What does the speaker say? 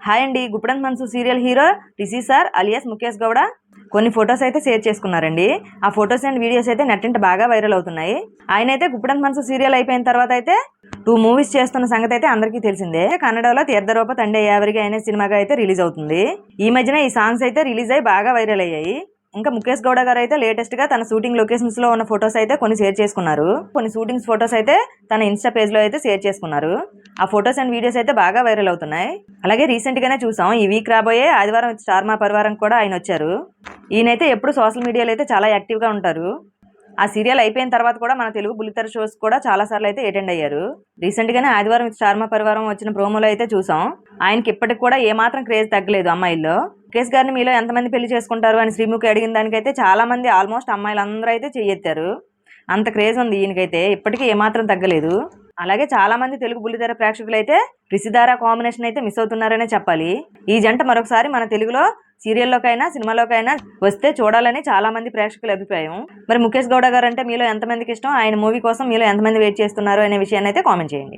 Hi అండి, గుప్పడంత మనసు serial hero Rishi sir alias Mukesh Gowda కొన్ని ఫొటోస్ అయితే షేర్ చేసుకున్నారండి. ఆ ఫొటోస్ అండ్ వీడియోస్ అయితే నెట్టింట బాగా వైరల్ అవుతున్నాయి. ఆయన అయితే గుప్పడంత మనసు సీరియల్ అయిపోయిన తర్వాత అయితే 2 మూవీస్ చేస్తున్న సంగతి అయితే అందరికీ తెలిసిందే. కన్నడలో తీర్థరూప తండే యావరికి అనే సినిమాగా అయితే రిలీజ్ అవుతుంది. ఈ మధ్యన ఈ సాంగ్స్ అయితే రిలీజ్ అయ్యి బాగా వైరల్ అయ్యాయి. ఇంకా ముఖేష్ గౌడ గారు అయితే లేటెస్ట్ గా తన షూటింగ్ లొకేషన్స్ లో ఉన్న ఫొటోస్ అయితే కొన్ని షేర్ చేసుకున్నారు. కొన్ని షూటింగ్స్ ఫొటోస్ అయితే తన ఇన్స్టా పేజ్ లో అయితే షేర్ చేసుకున్నారు. ఆ ఫొటోస్ అండ్ వీడియోస్ అయితే బాగా వైరల్ అవుతున్నాయి. అలాగే రీసెంట్ గానే చూసాం, ఈ వీక్ రాబోయే ఆదివారం స్టార్ మా పరివారం కూడా ఆయన వచ్చారు. ఈయనైతే ఎప్పుడు సోషల్ మీడియాలో అయితే చాలా యాక్టివ్ గా ఉంటారు. ఆ సీరియల్ అయిపోయిన తర్వాత కూడా మన తెలుగు బుల్లితెర షోస్ కూడా చాలా సార్లు అయితే అటెండ్ అయ్యారు. రీసెంట్ గానే ఆదివారం స్టార్ మా పరివారం వచ్చిన ప్రోమోలో అయితే చూసాం. ఆయనకి ఇప్పటికి కూడా ఏమాత్రం క్రేజ్ తగ్గలేదు అమ్మాయిల్లో. ముఖేష్ గారిని మీలో ఎంతమంది పెళ్లి చేసుకుంటారు అని శ్రీముఖి అడిగిన దానికైతే చాలా మంది ఆల్మోస్ట్ అమ్మాయిలందరూ అయితే చెయ్యెత్తారు. అంత క్రేజ్ ఉంది ఈయనకైతే, ఇప్పటికీ ఏమాత్రం తగ్గలేదు. అలాగే చాలా మంది తెలుగు బుల్లితెర ప్రేక్షకులు అయితే రిషిధార కాంబినేషన్ అయితే మిస్ అవుతున్నారనే చెప్పాలి. ఈ జంట మరొకసారి మన తెలుగులో సీరియల్లోకైనా సినిమాలోకైనా వస్తే చూడాలని చాలా మంది ప్రేక్షకుల అభిప్రాయం. మరి ముఖేష్ గౌడ గారు అంటే మీలో ఎంతమందికి ఇష్టం, ఆయన మూవీ కోసం మీలో ఎంతమంది వెయిట్ చేస్తున్నారు అనే విషయాన్ని అయితే కామెంట్ చేయండి.